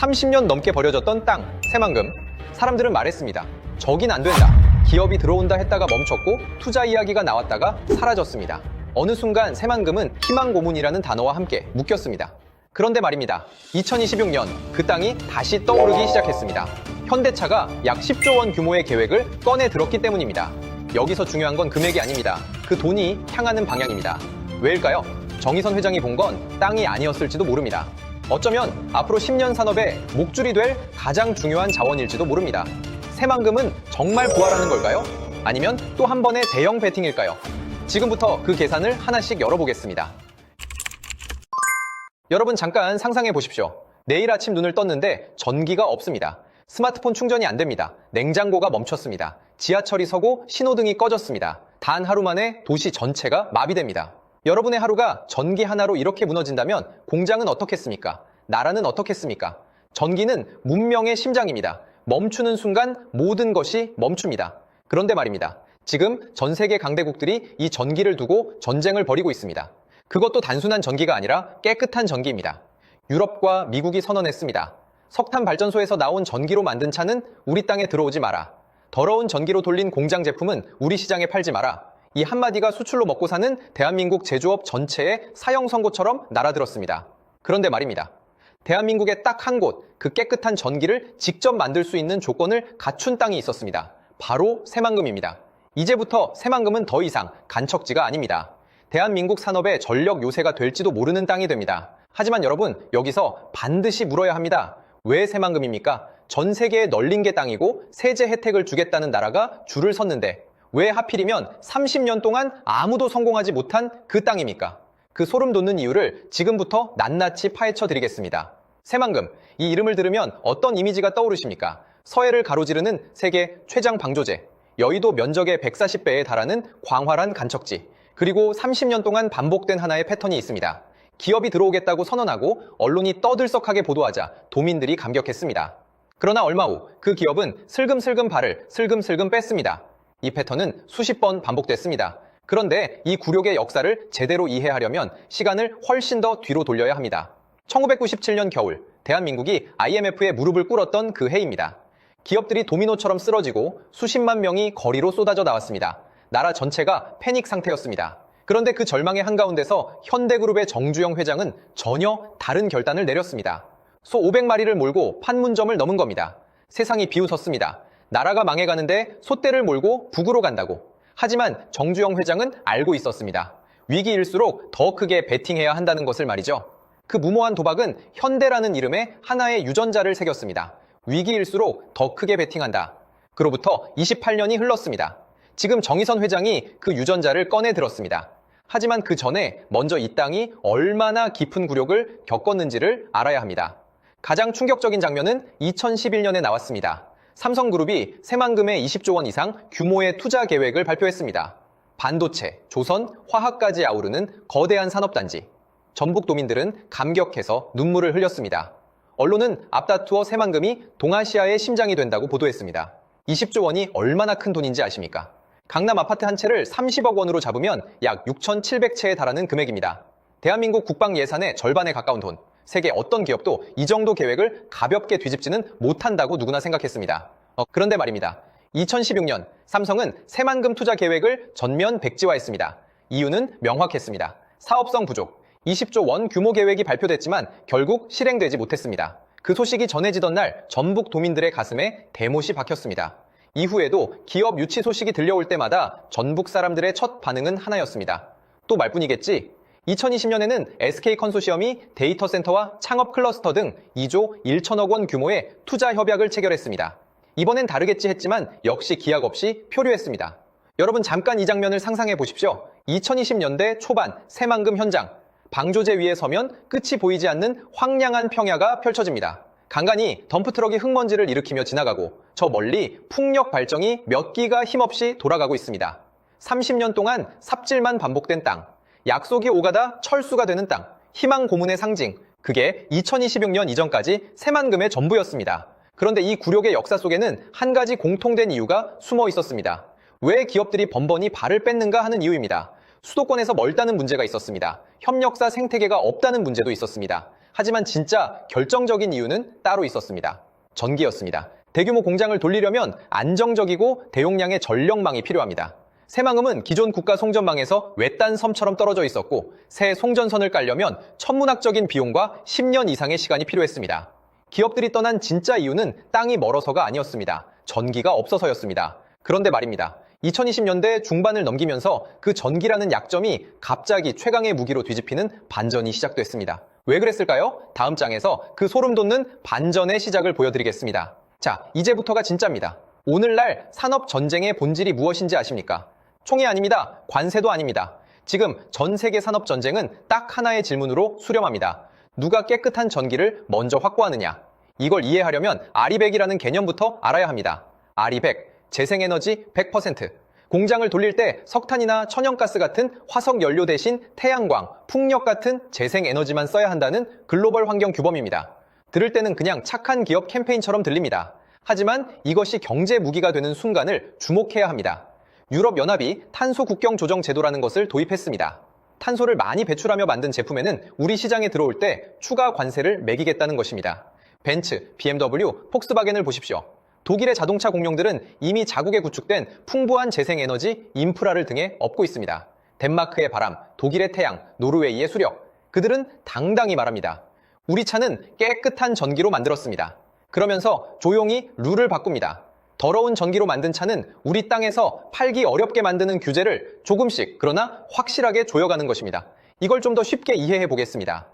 30년 넘게 버려졌던 땅, 새만금. 사람들은 말했습니다. 저긴 안 된다. 기업이 들어온다 했다가 멈췄고 투자 이야기가 나왔다가 사라졌습니다. 어느 순간 새만금은 희망고문이라는 단어와 함께 묶였습니다. 그런데 말입니다. 2026년 그 땅이 다시 떠오르기 시작했습니다. 현대차가 약 10조 원 규모의 계획을 꺼내 들었기 때문입니다. 여기서 중요한 건 금액이 아닙니다. 그 돈이 향하는 방향입니다. 왜일까요? 정의선 회장이 본 건 땅이 아니었을지도 모릅니다. 어쩌면 앞으로 10년 산업의 목줄이 될 가장 중요한 자원일지도 모릅니다. 새만금은 정말 부활하는 걸까요? 아니면 또 한 번의 대형 베팅일까요? 지금부터 그 계산을 하나씩 열어보겠습니다. 여러분 잠깐 상상해 보십시오. 내일 아침 눈을 떴는데 전기가 없습니다. 스마트폰 충전이 안 됩니다. 냉장고가 멈췄습니다. 지하철이 서고 신호등이 꺼졌습니다. 단 하루 만에 도시 전체가 마비됩니다. 여러분의 하루가 전기 하나로 이렇게 무너진다면 공장은 어떻겠습니까? 나라는 어떻겠습니까? 전기는 문명의 심장입니다. 멈추는 순간 모든 것이 멈춥니다. 그런데 말입니다. 지금 전 세계 강대국들이 이 전기를 두고 전쟁을 벌이고 있습니다. 그것도 단순한 전기가 아니라 깨끗한 전기입니다. 유럽과 미국이 선언했습니다. 석탄 발전소에서 나온 전기로 만든 차는 우리 땅에 들어오지 마라. 더러운 전기로 돌린 공장 제품은 우리 시장에 팔지 마라. 이 한마디가 수출로 먹고 사는 대한민국 제조업 전체의 사형 선고처럼 날아들었습니다. 그런데 말입니다. 대한민국에 딱 한 곳, 그 깨끗한 전기를 직접 만들 수 있는 조건을 갖춘 땅이 있었습니다. 바로 새만금입니다. 이제부터 새만금은 더 이상 간척지가 아닙니다. 대한민국 산업의 전력 요새가 될지도 모르는 땅이 됩니다. 하지만 여러분, 여기서 반드시 물어야 합니다. 왜 새만금입니까? 전 세계에 널린 게 땅이고 세제 혜택을 주겠다는 나라가 줄을 섰는데 왜 하필이면 30년 동안 아무도 성공하지 못한 그 땅입니까? 그 소름 돋는 이유를 지금부터 낱낱이 파헤쳐 드리겠습니다. 새만금, 이 이름을 들으면 어떤 이미지가 떠오르십니까? 서해를 가로지르는 세계 최장 방조제, 여의도 면적의 140배에 달하는 광활한 간척지, 그리고 30년 동안 반복된 하나의 패턴이 있습니다. 기업이 들어오겠다고 선언하고 언론이 떠들썩하게 보도하자 도민들이 감격했습니다. 그러나 얼마 후 그 기업은 슬금슬금 발을 슬금슬금 뺐습니다. 이 패턴은 수십 번 반복됐습니다. 그런데 이 굴욕의 역사를 제대로 이해하려면 시간을 훨씬 더 뒤로 돌려야 합니다. 1997년 겨울, 대한민국이 IMF에 무릎을 꿇었던 그 해입니다. 기업들이 도미노처럼 쓰러지고 수십만 명이 거리로 쏟아져 나왔습니다. 나라 전체가 패닉 상태였습니다. 그런데 그 절망의 한가운데서 현대그룹의 정주영 회장은 전혀 다른 결단을 내렸습니다. 소 500마리를 몰고 판문점을 넘은 겁니다. 세상이 비웃었습니다. 나라가 망해가는데 소떼를 몰고 북으로 간다고. 하지만 정주영 회장은 알고 있었습니다. 위기일수록 더 크게 베팅해야 한다는 것을 말이죠. 그 무모한 도박은 현대라는 이름에 하나의 유전자를 새겼습니다. 위기일수록 더 크게 베팅한다. 그로부터 28년이 흘렀습니다. 지금 정의선 회장이 그 유전자를 꺼내 들었습니다. 하지만 그 전에 먼저 이 땅이 얼마나 깊은 굴욕을 겪었는지를 알아야 합니다. 가장 충격적인 장면은 2011년에 나왔습니다. 삼성그룹이 새만금에 20조 원 이상 규모의 투자 계획을 발표했습니다. 반도체, 조선, 화학까지 아우르는 거대한 산업단지. 전북 도민들은 감격해서 눈물을 흘렸습니다. 언론은 앞다투어 새만금이 동아시아의 심장이 된다고 보도했습니다. 20조 원이 얼마나 큰 돈인지 아십니까? 강남 아파트 한 채를 30억 원으로 잡으면 약 6,700채에 달하는 금액입니다. 대한민국 국방 예산의 절반에 가까운 돈. 세계 어떤 기업도 이 정도 계획을 가볍게 뒤집지는 못한다고 누구나 생각했습니다. 그런데 말입니다. 2016년 삼성은 새만금 투자 계획을 전면 백지화했습니다. 이유는 명확했습니다. 사업성 부족. 20조 원 규모 계획이 발표됐지만 결국 실행되지 못했습니다. 그 소식이 전해지던 날 전북 도민들의 가슴에 대못이 박혔습니다. 이후에도 기업 유치 소식이 들려올 때마다 전북 사람들의 첫 반응은 하나였습니다. 또 말뿐이겠지? 2020년에는 SK 컨소시엄이 데이터 센터와 창업 클러스터 등 2조 1천억 원 규모의 투자 협약을 체결했습니다. 이번엔 다르겠지 했지만 역시 기약 없이 표류했습니다. 여러분 잠깐 이 장면을 상상해 보십시오. 2020년대 초반 새만금 현장. 방조제 위에 서면 끝이 보이지 않는 황량한 평야가 펼쳐집니다. 간간히 덤프트럭이 흙먼지를 일으키며 지나가고 저 멀리 풍력 발전이 몇 기가 힘없이 돌아가고 있습니다. 30년 동안 삽질만 반복된 땅. 약속이 오가다 철수가 되는 땅. 희망 고문의 상징. 그게 2026년 이전까지 새만금의 전부였습니다. 그런데 이 굴욕의 역사 속에는 한 가지 공통된 이유가 숨어 있었습니다. 왜 기업들이 번번이 발을 뺐는가 하는 이유입니다. 수도권에서 멀다는 문제가 있었습니다. 협력사 생태계가 없다는 문제도 있었습니다. 하지만 진짜 결정적인 이유는 따로 있었습니다. 전기였습니다. 대규모 공장을 돌리려면 안정적이고 대용량의 전력망이 필요합니다. 새만금은 기존 국가 송전망에서 외딴 섬처럼 떨어져 있었고 새 송전선을 깔려면 천문학적인 비용과 10년 이상의 시간이 필요했습니다. 기업들이 떠난 진짜 이유는 땅이 멀어서가 아니었습니다. 전기가 없어서였습니다. 그런데 말입니다. 2020년대 중반을 넘기면서 그 전기라는 약점이 갑자기 최강의 무기로 뒤집히는 반전이 시작됐습니다. 왜 그랬을까요? 다음 장에서 그 소름 돋는 반전의 시작을 보여드리겠습니다. 자, 이제부터가 진짜입니다. 오늘날 산업 전쟁의 본질이 무엇인지 아십니까? 총이 아닙니다. 관세도 아닙니다. 지금 전 세계 산업 전쟁은 딱 하나의 질문으로 수렴합니다. 누가 깨끗한 전기를 먼저 확보하느냐? 이걸 이해하려면 아리백이라는 개념부터 알아야 합니다. 아리백, 재생에너지 100%. 공장을 돌릴 때 석탄이나 천연가스 같은 화석 연료 대신 태양광, 풍력 같은 재생에너지만 써야 한다는 글로벌 환경 규범입니다. 들을 때는 그냥 착한 기업 캠페인처럼 들립니다. 하지만 이것이 경제 무기가 되는 순간을 주목해야 합니다. 유럽연합이 탄소 국경 조정 제도라는 것을 도입했습니다. 탄소를 많이 배출하며 만든 제품에는 우리 시장에 들어올 때 추가 관세를 매기겠다는 것입니다. 벤츠, BMW, 폭스바겐을 보십시오. 독일의 자동차 공룡들은 이미 자국에 구축된 풍부한 재생에너지 인프라를 등에 업고 있습니다. 덴마크의 바람, 독일의 태양, 노르웨이의 수력. 그들은 당당히 말합니다. 우리 차는 깨끗한 전기로 만들었습니다. 그러면서 조용히 룰을 바꿉니다. 더러운 전기로 만든 차는 우리 땅에서 팔기 어렵게 만드는 규제를 조금씩 그러나 확실하게 조여가는 것입니다. 이걸 좀 더 쉽게 이해해 보겠습니다.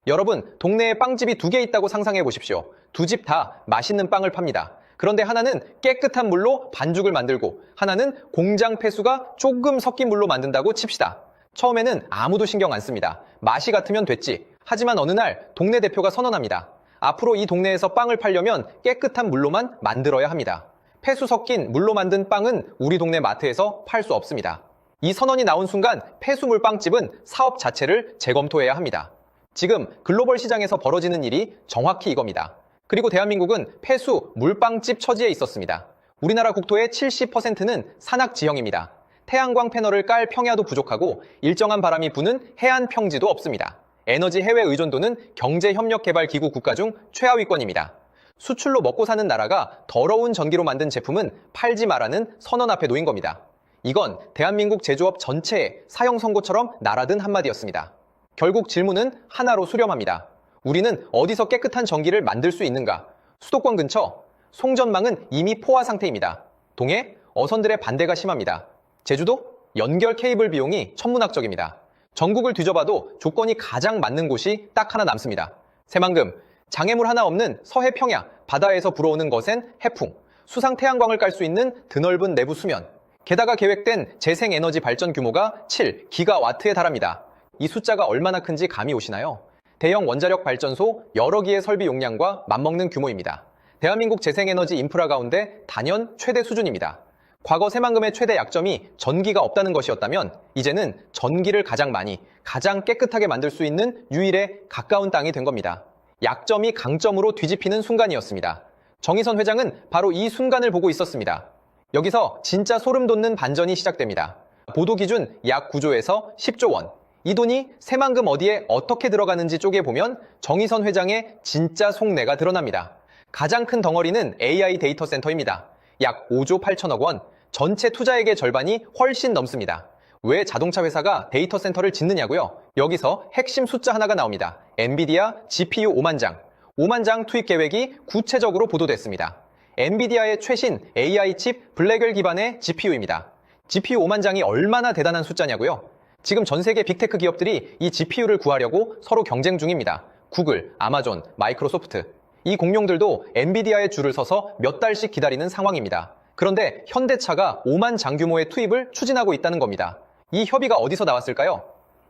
여러분, 동네에 빵집이 2개 있다고 상상해 보십시오. 두 집 다 맛있는 빵을 팝니다. 그런데 하나는 깨끗한 물로 반죽을 만들고 하나는 공장 폐수가 조금 섞인 물로 만든다고 칩시다. 처음에는 아무도 신경 안 씁니다. 맛이 같으면 됐지. 하지만 어느 날 동네 대표가 선언합니다. 앞으로 이 동네에서 빵을 팔려면 깨끗한 물로만 만들어야 합니다. 폐수 섞인 물로 만든 빵은 우리 동네 마트에서 팔 수 없습니다. 이 선언이 나온 순간 폐수물 빵집은 사업 자체를 재검토해야 합니다. 지금 글로벌 시장에서 벌어지는 일이 정확히 이겁니다. 그리고 대한민국은 폐수 물빵집 처지에 있었습니다. 우리나라 국토의 70%는 산악 지형입니다. 태양광 패널을 깔 평야도 부족하고 일정한 바람이 부는 해안 평지도 없습니다. 에너지 해외 의존도는 경제협력개발기구 국가 중 최하위권입니다. 수출로 먹고 사는 나라가 더러운 전기로 만든 제품은 팔지 말라는 선언 앞에 놓인 겁니다. 이건 대한민국 제조업 전체의 사형 선고처럼 날아든 한마디였습니다. 결국 질문은 하나로 수렴합니다. 우리는 어디서 깨끗한 전기를 만들 수 있는가? 수도권 근처, 송전망은 이미 포화 상태입니다. 동해, 어선들의 반대가 심합니다. 제주도, 연결 케이블 비용이 천문학적입니다. 전국을 뒤져봐도 조건이 가장 맞는 곳이 딱 하나 남습니다. 새만금, 장애물 하나 없는 서해 평야, 바다에서 불어오는 거센 해풍, 수상 태양광을 깔 수 있는 드넓은 내부 수면, 게다가 계획된 재생에너지 발전 규모가 7기가와트에 달합니다. 이 숫자가 얼마나 큰지 감이 오시나요? 대형 원자력 발전소 여러 기의 설비 용량과 맞먹는 규모입니다. 대한민국 재생에너지 인프라 가운데 단연 최대 수준입니다. 과거 새만금의 최대 약점이 전기가 없다는 것이었다면 이제는 전기를 가장 많이, 가장 깨끗하게 만들 수 있는 유일에 가까운 땅이 된 겁니다. 약점이 강점으로 뒤집히는 순간이었습니다. 정의선 회장은 바로 이 순간을 보고 있었습니다. 여기서 진짜 소름 돋는 반전이 시작됩니다. 보도 기준 약 9조에서 10조 원. 이 돈이 새만금 어디에 어떻게 들어가는지 쪼개보면 정의선 회장의 진짜 속내가 드러납니다. 가장 큰 덩어리는 AI 데이터 센터입니다. 약 5조 8천억 원, 전체 투자액의 절반이 훨씬 넘습니다. 왜 자동차 회사가 데이터 센터를 짓느냐고요? 여기서 핵심 숫자 하나가 나옵니다. 엔비디아 GPU 5만 장. 5만 장 투입 계획이 구체적으로 보도됐습니다. 엔비디아의 최신 AI 칩 블랙웰 기반의 GPU입니다. GPU 5만 장이 얼마나 대단한 숫자냐고요? 지금 전 세계 빅테크 기업들이 이 GPU를 구하려고 서로 경쟁 중입니다. 구글, 아마존, 마이크로소프트. 이 공룡들도 엔비디아의 줄을 서서 몇 달씩 기다리는 상황입니다. 그런데 현대차가 5만 장 규모의 투입을 추진하고 있다는 겁니다. 이 협의가 어디서 나왔을까요?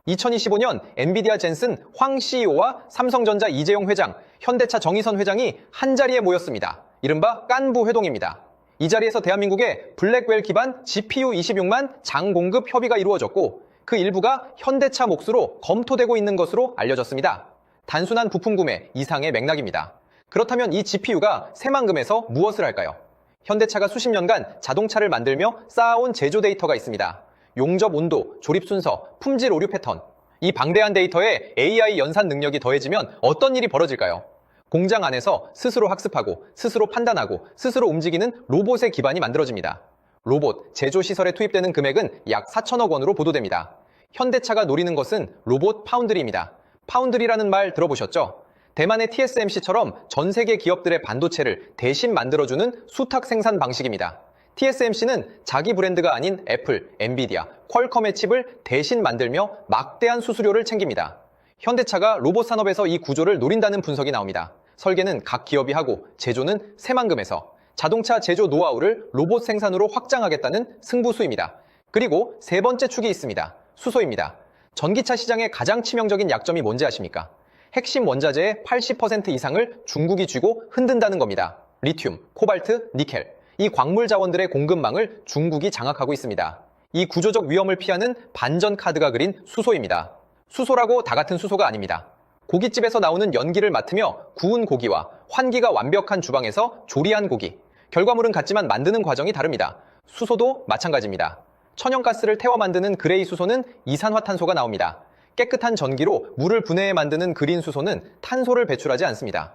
2025년 엔비디아 젠슨 황 CEO와 삼성전자 이재용 회장, 현대차 정의선 회장이 한자리에 모였습니다. 이른바 깐부 회동입니다. 이 자리에서 대한민국의 블랙웰 기반 GPU 26만 장 공급 협의가 이루어졌고 그 일부가 현대차 몫으로 검토되고 있는 것으로 알려졌습니다. 단순한 부품 구매 이상의 맥락입니다. 그렇다면 이 GPU가 새만금에서 무엇을 할까요? 현대차가 수십 년간 자동차를 만들며 쌓아온 제조 데이터가 있습니다. 용접 온도, 조립 순서, 품질 오류 패턴. 이 방대한 데이터에 AI 연산 능력이 더해지면 어떤 일이 벌어질까요? 공장 안에서 스스로 학습하고 스스로 판단하고 스스로 움직이는 로봇의 기반이 만들어집니다. 로봇 제조 시설에 투입되는 금액은 약 4천억 원으로 보도됩니다. 현대차가 노리는 것은 로봇 파운드리입니다. 파운드리라는 말 들어보셨죠? 대만의 TSMC처럼 전 세계 기업들의 반도체를 대신 만들어주는 수탁 생산 방식입니다. TSMC는 자기 브랜드가 아닌 애플, 엔비디아, 퀄컴의 칩을 대신 만들며 막대한 수수료를 챙깁니다. 현대차가 로봇 산업에서 이 구조를 노린다는 분석이 나옵니다. 설계는 각 기업이 하고 제조는 새만금에서, 자동차 제조 노하우를 로봇 생산으로 확장하겠다는 승부수입니다. 그리고 세 번째 축이 있습니다. 수소입니다. 전기차 시장의 가장 치명적인 약점이 뭔지 아십니까? 핵심 원자재의 80% 이상을 중국이 쥐고 흔든다는 겁니다. 리튬, 코발트, 니켈. 이 광물 자원들의 공급망을 중국이 장악하고 있습니다. 이 구조적 위험을 피하는 반전 카드가 그린 수소입니다. 수소라고 다 같은 수소가 아닙니다. 고깃집에서 나오는 연기를 맡으며 구운 고기와 환기가 완벽한 주방에서 조리한 고기. 결과물은 같지만 만드는 과정이 다릅니다. 수소도 마찬가지입니다. 천연가스를 태워 만드는 그레이 수소는 이산화탄소가 나옵니다. 깨끗한 전기로 물을 분해해 만드는 그린 수소는 탄소를 배출하지 않습니다.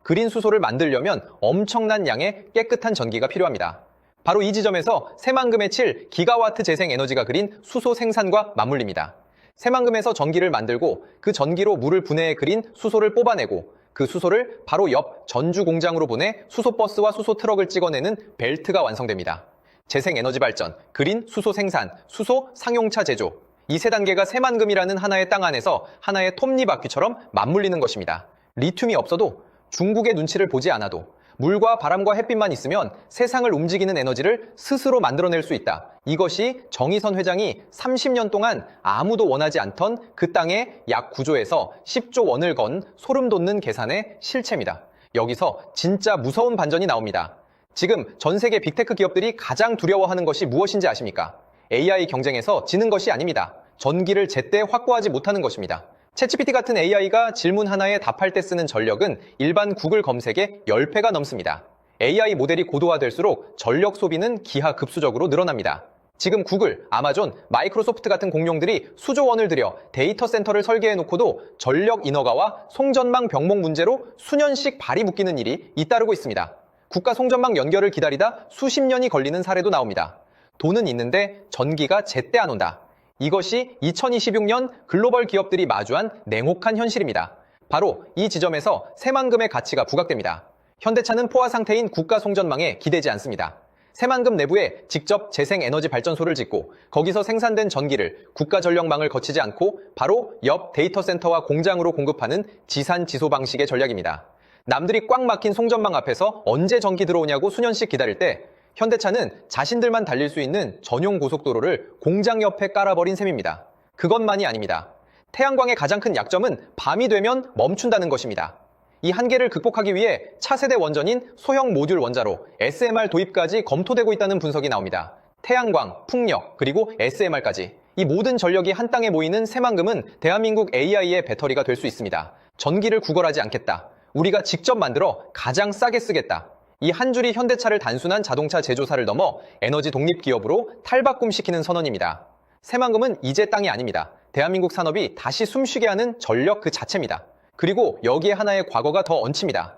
그린 수소를 만들려면 엄청난 양의 깨끗한 전기가 필요합니다. 바로 이 지점에서 새만금에 칠 기가와트 재생 에너지가 그린 수소 생산과 맞물립니다. 새만금에서 전기를 만들고 그 전기로 물을 분해해 그린 수소를 뽑아내고 그 수소를 바로 옆 전주 공장으로 보내 수소버스와 수소 트럭을 찍어내는 벨트가 완성됩니다. 재생에너지 발전, 그린 수소 생산, 수소 상용차 제조. 이 세 단계가 새만금이라는 하나의 땅 안에서 하나의 톱니바퀴처럼 맞물리는 것입니다. 리튬이 없어도 중국의 눈치를 보지 않아도 물과 바람과 햇빛만 있으면 세상을 움직이는 에너지를 스스로 만들어낼 수 있다. 이것이 정의선 회장이 30년 동안 아무도 원하지 않던 그 땅의 약 9조에서 10조 원을 건 소름 돋는 계산의 실체입니다. 여기서 진짜 무서운 반전이 나옵니다. 지금 전 세계 빅테크 기업들이 가장 두려워하는 것이 무엇인지 아십니까? AI 경쟁에서 지는 것이 아닙니다. 전기를 제때 확보하지 못하는 것입니다. 챗GPT 같은 AI가 질문 하나에 답할 때 쓰는 전력은 일반 구글 검색의 10배가 넘습니다. AI 모델이 고도화될수록 전력 소비는 기하급수적으로 늘어납니다. 지금 구글, 아마존, 마이크로소프트 같은 공룡들이 수조 원을 들여 데이터 센터를 설계해놓고도 전력 인허가와 송전망 병목 문제로 수년씩 발이 묶이는 일이 잇따르고 있습니다. 국가 송전망 연결을 기다리다 수십 년이 걸리는 사례도 나옵니다. 돈은 있는데 전기가 제때 안 온다. 이것이 2026년 글로벌 기업들이 마주한 냉혹한 현실입니다. 바로 이 지점에서 새만금의 가치가 부각됩니다. 현대차는 포화 상태인 국가 송전망에 기대지 않습니다. 새만금 내부에 직접 재생에너지 발전소를 짓고 거기서 생산된 전기를 국가 전력망을 거치지 않고 바로 옆 데이터 센터와 공장으로 공급하는 지산지소 방식의 전략입니다. 남들이 꽉 막힌 송전망 앞에서 언제 전기 들어오냐고 수년씩 기다릴 때 현대차는 자신들만 달릴 수 있는 전용 고속도로를 공장 옆에 깔아버린 셈입니다. 그것만이 아닙니다. 태양광의 가장 큰 약점은 밤이 되면 멈춘다는 것입니다. 이 한계를 극복하기 위해 차세대 원전인 소형 모듈 원자로 SMR 도입까지 검토되고 있다는 분석이 나옵니다. 태양광, 풍력, 그리고 SMR까지 이 모든 전력이 한 땅에 모이는 새만금은 대한민국 AI의 배터리가 될 수 있습니다. 전기를 구걸하지 않겠다. 우리가 직접 만들어 가장 싸게 쓰겠다. 이 한 줄이 현대차를 단순한 자동차 제조사를 넘어 에너지 독립 기업으로 탈바꿈시키는 선언입니다. 새만금은 이제 땅이 아닙니다. 대한민국 산업이 다시 숨쉬게 하는 전력 그 자체입니다. 그리고 여기에 하나의 과거가 더 얹힙니다.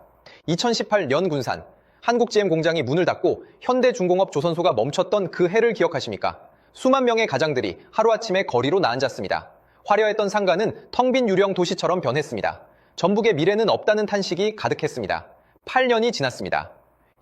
2018년 군산, 한국GM 공장이 문을 닫고 현대중공업 조선소가 멈췄던 그 해를 기억하십니까? 수만 명의 가장들이 하루아침에 거리로 나앉았습니다. 화려했던 상가는 텅 빈 유령 도시처럼 변했습니다. 전북의 미래는 없다는 탄식이 가득했습니다. 8년이 지났습니다.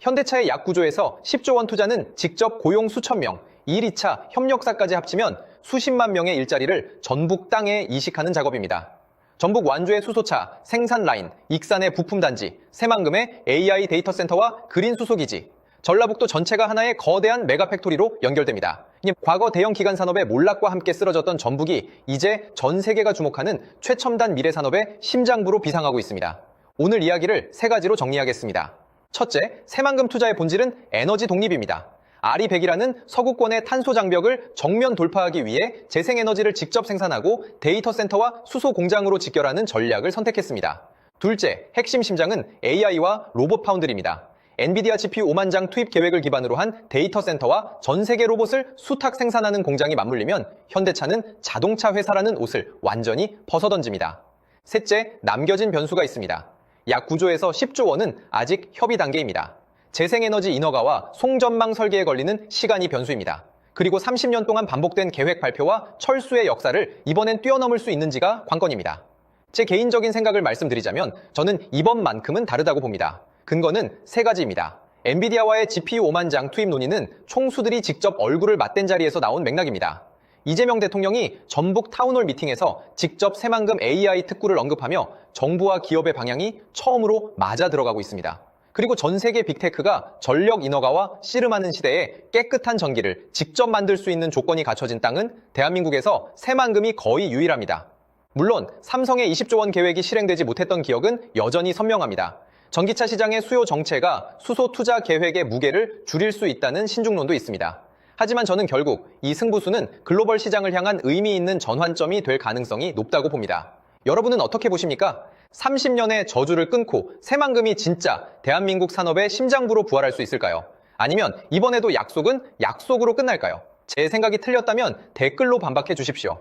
현대차의 약 9조에서 10조 원 투자는 직접 고용 수천 명, 1, 2차 협력사까지 합치면 수십만 명의 일자리를 전북 땅에 이식하는 작업입니다. 전북 완주의 수소차, 생산 라인, 익산의 부품단지, 새만금의 AI 데이터 센터와 그린 수소기지, 전라북도 전체가 하나의 거대한 메가팩토리로 연결됩니다. 과거 대형 기관 산업의 몰락과 함께 쓰러졌던 전북이 이제 전 세계가 주목하는 최첨단 미래 산업의 심장부로 비상하고 있습니다. 오늘 이야기를 세 가지로 정리하겠습니다. 첫째, 새만금 투자의 본질은 에너지 독립입니다. 아리백이라는 서구권의 탄소 장벽을 정면 돌파하기 위해 재생에너지를 직접 생산하고 데이터 센터와 수소 공장으로 직결하는 전략을 선택했습니다. 둘째, 핵심 심장은 AI와 로봇 파운드리입니다. 엔비디아 GPU 5만 장 투입 계획을 기반으로 한 데이터 센터와 전 세계 로봇을 수탁 생산하는 공장이 맞물리면 현대차는 자동차 회사라는 옷을 완전히 벗어던집니다. 셋째, 남겨진 변수가 있습니다. 약 9조에서 10조 원은 아직 협의 단계입니다. 재생에너지 인허가와 송전망 설계에 걸리는 시간이 변수입니다. 그리고 30년 동안 반복된 계획 발표와 철수의 역사를 이번엔 뛰어넘을 수 있는지가 관건입니다. 제 개인적인 생각을 말씀드리자면 저는 이번만큼은 다르다고 봅니다. 근거는 세 가지입니다. 엔비디아와의 GPU 5만 장 투입 논의는 총수들이 직접 얼굴을 맞댄 자리에서 나온 맥락입니다. 이재명 대통령이 전북 타운홀 미팅에서 직접 새만금 AI 특구를 언급하며 정부와 기업의 방향이 처음으로 맞아 들어가고 있습니다. 그리고 전 세계 빅테크가 전력 인허가와 씨름하는 시대에 깨끗한 전기를 직접 만들 수 있는 조건이 갖춰진 땅은 대한민국에서 새만금이 거의 유일합니다. 물론 삼성의 20조 원 계획이 실행되지 못했던 기억은 여전히 선명합니다. 전기차 시장의 수요 정체가 수소 투자 계획의 무게를 줄일 수 있다는 신중론도 있습니다. 하지만 저는 결국 이 승부수는 글로벌 시장을 향한 의미 있는 전환점이 될 가능성이 높다고 봅니다. 여러분은 어떻게 보십니까? 30년의 저주를 끊고 새만금이 진짜 대한민국 산업의 심장부로 부활할 수 있을까요? 아니면 이번에도 약속은 약속으로 끝날까요? 제 생각이 틀렸다면 댓글로 반박해 주십시오.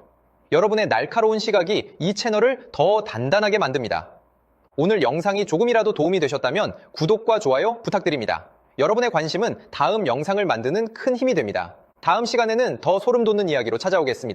여러분의 날카로운 시각이 이 채널을 더 단단하게 만듭니다. 오늘 영상이 조금이라도 도움이 되셨다면 구독과 좋아요 부탁드립니다. 여러분의 관심은 다음 영상을 만드는 큰 힘이 됩니다. 다음 시간에는 더 소름 돋는 이야기로 찾아오겠습니다.